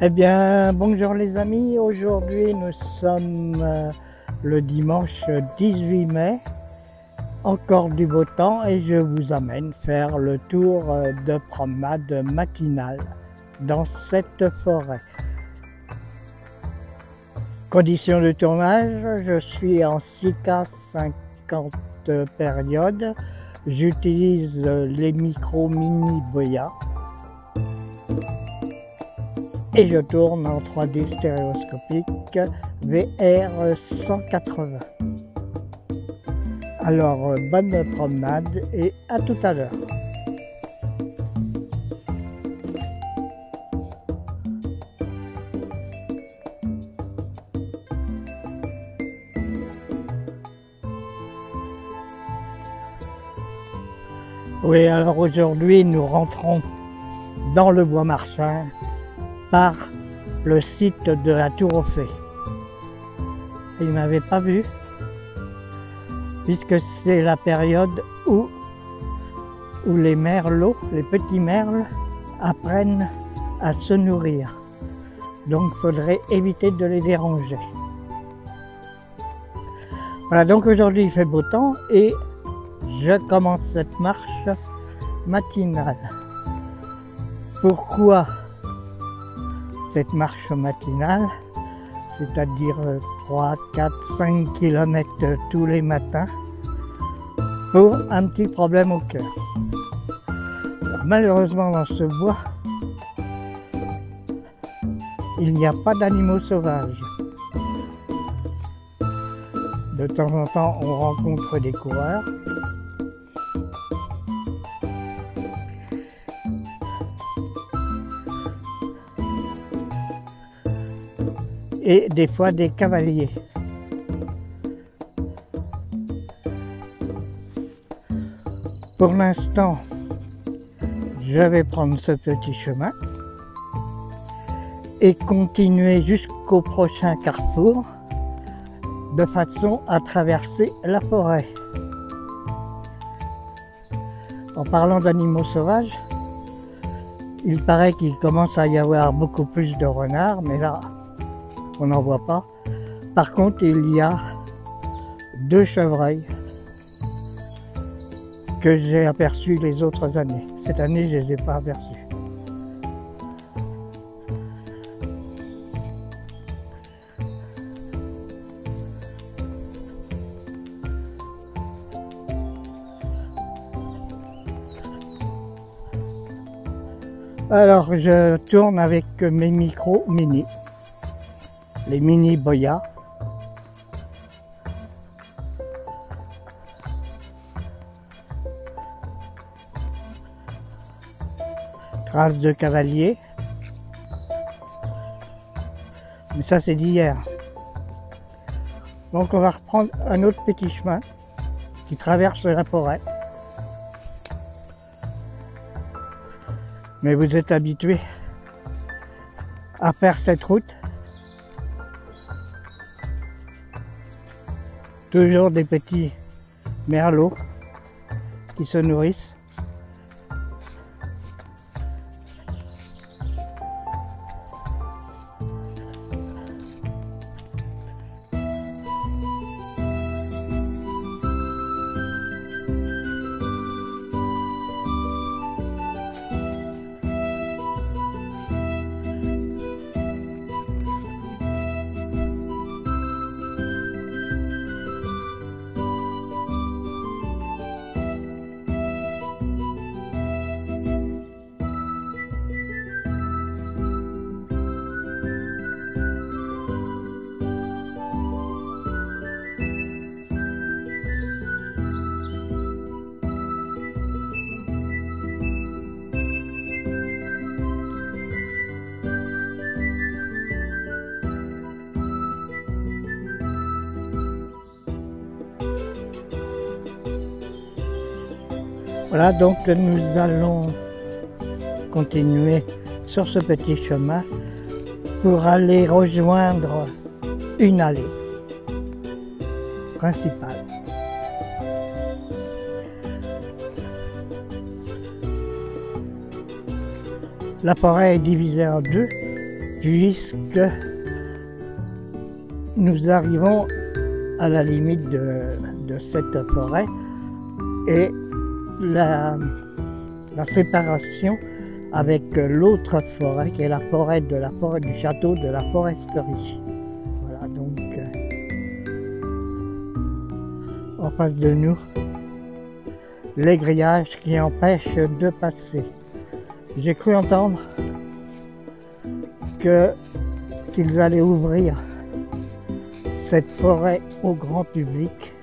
Eh bien, bonjour les amis. Aujourd'hui, nous sommes le dimanche 18 mai. Encore du beau temps et je vous amène faire le tour de promenade matinale dans cette forêt. Conditions de tournage, je suis en 6K 50 périodes. J'utilise les micros mini Boya. Et je tourne en 3D stéréoscopique VR 180. Alors, bonne promenade et à tout à l'heure. Oui, alors aujourd'hui, nous rentrons dans le bois marchand par le site de la Tour aux Fées. Ils m'avaient pas vu, puisque c'est la période où les merlots, les petits merles, apprennent à se nourrir. Donc il faudrait éviter de les déranger. Voilà, donc aujourd'hui il fait beau temps et je commence cette marche matinale. Pourquoi cette marche matinale? C'est-à-dire 3, 4, 5 km tous les matins pour un petit problème au cœur. Malheureusement dans ce bois, il n'y a pas d'animaux sauvages. De temps en temps, on rencontre des coureurs. Et des fois des cavaliers. Pour l'instant, je vais prendre ce petit chemin et continuer jusqu'au prochain carrefour de façon à traverser la forêt. En parlant d'animaux sauvages, il paraît qu'il commence à y avoir beaucoup plus de renards, mais là, on n'en voit pas. Par contre, il y a 2 chevreuils que j'ai aperçus les autres années. Cette année, je ne les ai pas aperçus. Alors, je tourne avec mes micros mini. Les mini Boya. Traces de cavalier. Mais ça c'est d'hier. Donc on va reprendre un autre petit chemin qui traverse la forêt. Mais vous êtes habitués à faire cette route. Toujours des petits merlots qui se nourrissent. Voilà, donc nous allons continuer sur ce petit chemin pour aller rejoindre une allée principale. La forêt est divisée en deux, puisque nous arrivons à la limite de cette forêt et la séparation avec l'autre forêt qui est la forêt du château de la foresterie. Voilà, donc en face de nous, les grillages qui empêchent de passer. J'ai cru entendre qu'ils allaient ouvrir cette forêt au grand public,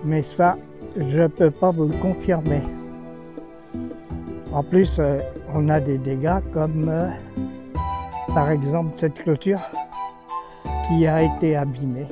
mais ça, je ne peux pas vous le confirmer. En plus, on a des dégâts comme par exemple cette clôture qui a été abîmée.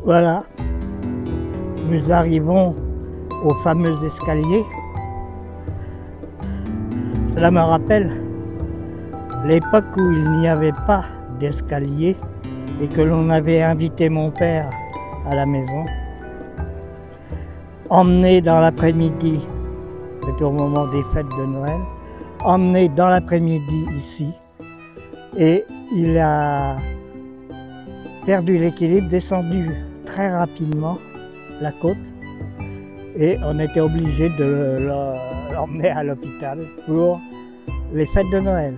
Voilà, nous arrivons au fameux escalier. Cela me rappelle l'époque où il n'y avait pas d'escalier et que l'on avait invité mon père à la maison, emmené dans l'après-midi, c'était au moment des fêtes de Noël, emmené dans l'après-midi ici, et il a perdu l'équilibre, descendu très rapidement la côte et on était obligé de l'emmener à l'hôpital pour les fêtes de Noël.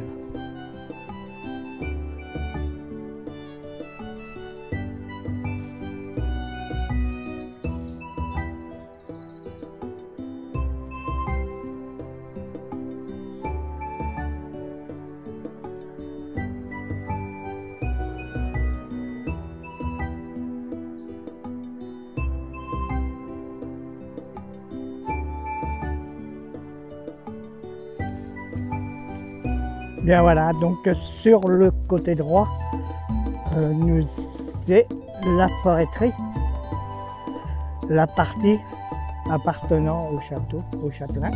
Bien voilà, donc sur le côté droit, c'est la forêterie, la partie appartenant au château, au châtelain.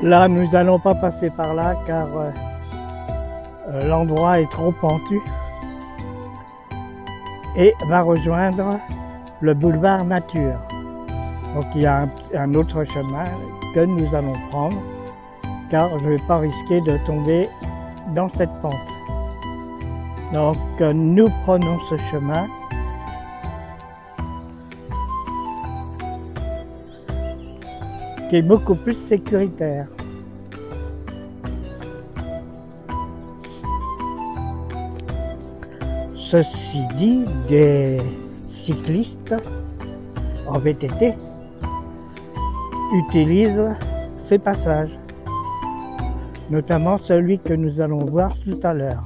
Là, nous n'allons pas passer par là car l'endroit est trop pentu et va rejoindre le boulevard Nature. Donc il y a un autre chemin que nous allons prendre car je ne vais pas risquer de tomber dans cette pente. Donc nous prenons ce chemin qui est beaucoup plus sécuritaire. Ceci dit, des cyclistes en VTT utilisent ces passages, notamment celui que nous allons voir tout à l'heure.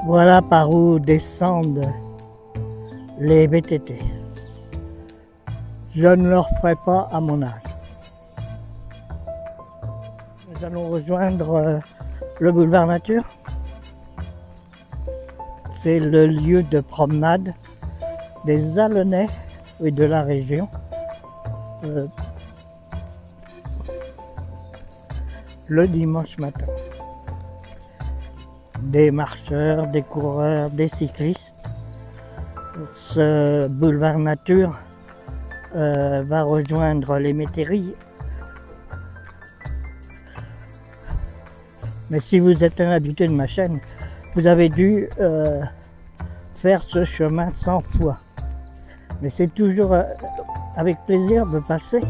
Voilà par où descendent les VTT. Je ne leur ferai pas à mon âge. Nous allons rejoindre le boulevard Nature. C'est le lieu de promenade des Allenais et de la région. Le dimanche matin. Des marcheurs, des coureurs, des cyclistes. Ce boulevard Nature va rejoindre les métairies. Mais si vous êtes un habitué de ma chaîne, vous avez dû faire ce chemin 100 fois. Mais c'est toujours avec plaisir de passer.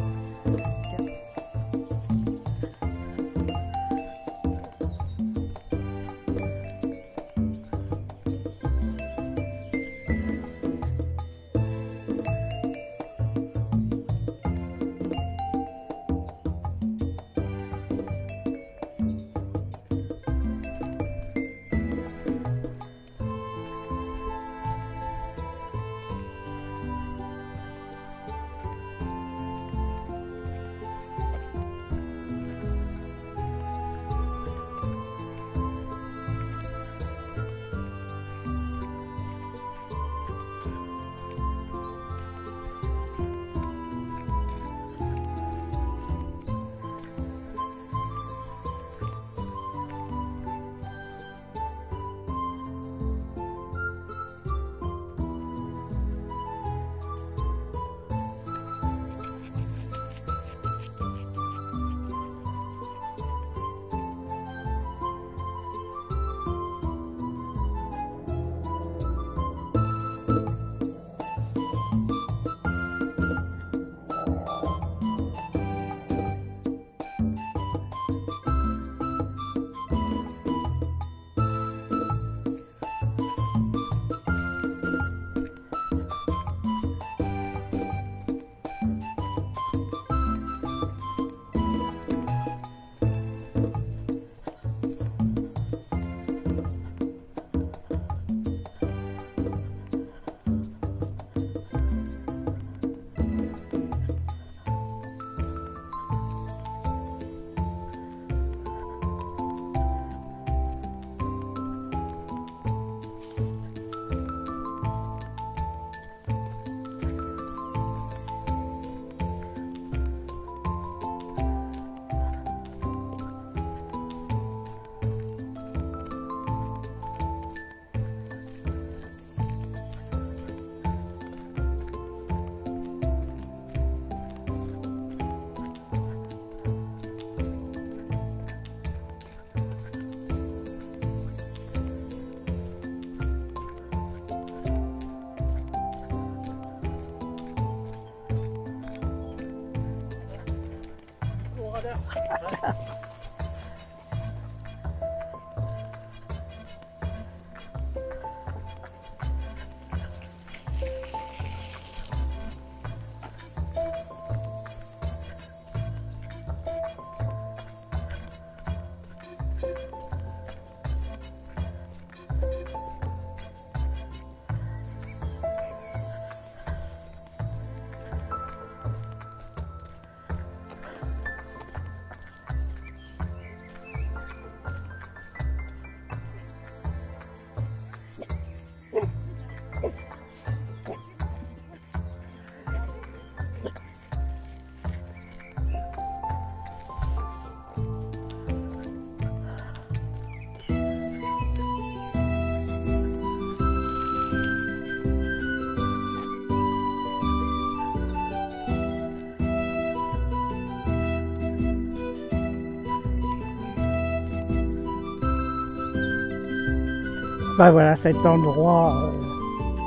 Enfin voilà, cet endroit,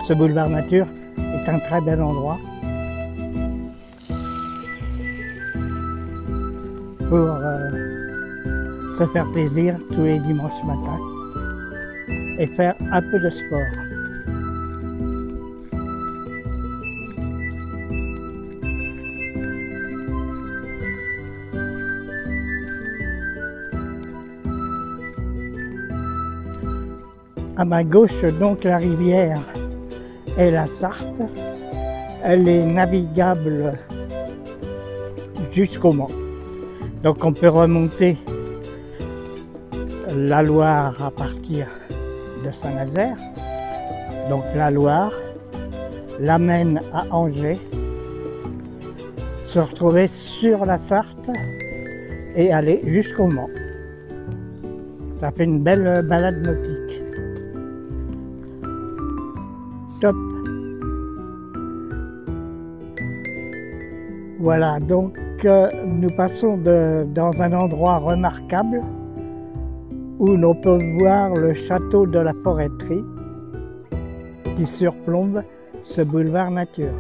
ce boulevard nature, est un très bel endroit pour se faire plaisir tous les dimanches matins et faire un peu de sport. À ma gauche, donc, la rivière est la Sarthe. Elle est navigable jusqu'au Mans. Donc on peut remonter la Loire à partir de Saint-Nazaire. Donc la Loire l'amène à Angers, se retrouver sur la Sarthe et aller jusqu'au Mans. Ça fait une belle balade nautique. Top. Voilà, donc nous passons dans un endroit remarquable où l'on peut voir le château de la Forêterie qui surplombe ce boulevard nature.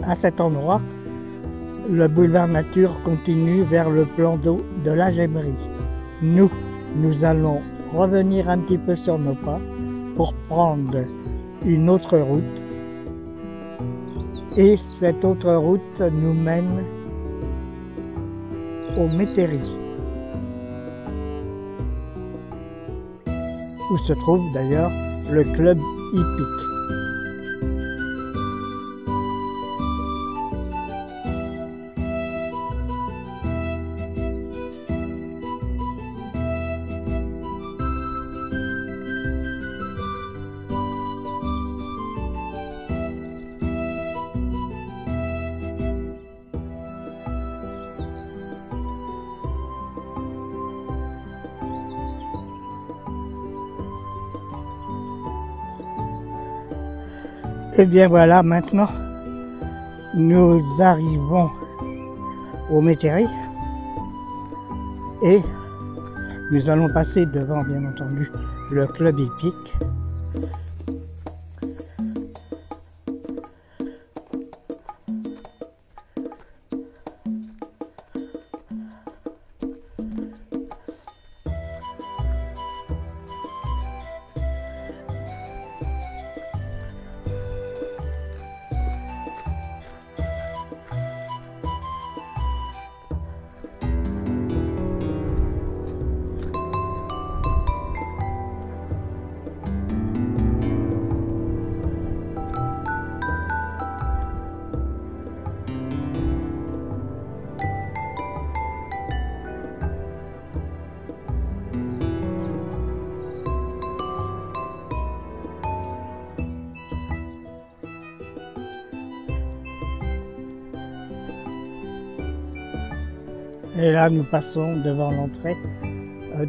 À cet endroit, le boulevard nature continue vers le plan d'eau de la Gemmerie. Nous allons revenir un petit peu sur nos pas pour prendre une autre route. Et cette autre route nous mène au Métairie, où se trouve d'ailleurs le club hippique. Et bien voilà, maintenant nous arrivons au Métairie et nous allons passer devant, bien entendu, le club hippique. Et là, nous passons devant l'entrée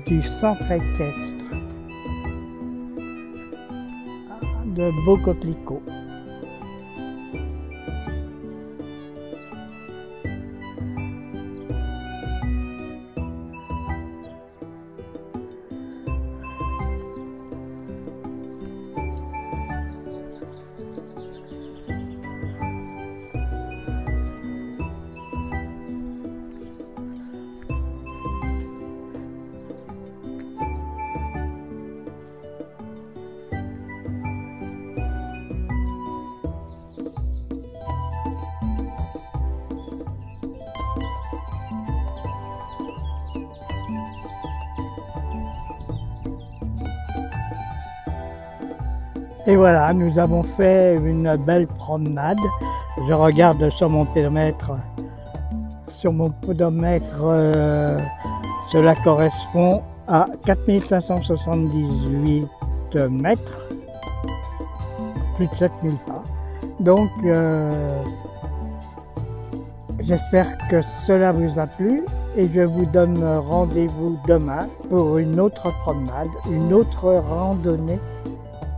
du centre équestre de Beau-Coquelicot. Et voilà, nous avons fait une belle promenade. Je regarde sur mon pédomètre. Cela correspond à 4578 mètres, plus de 7000 pas. Donc, j'espère que cela vous a plu et je vous donne rendez-vous demain pour une autre promenade, une autre randonnée.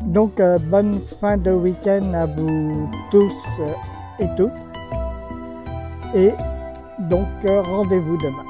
Donc, bonne fin de week-end à vous tous et toutes. Et donc, rendez-vous demain.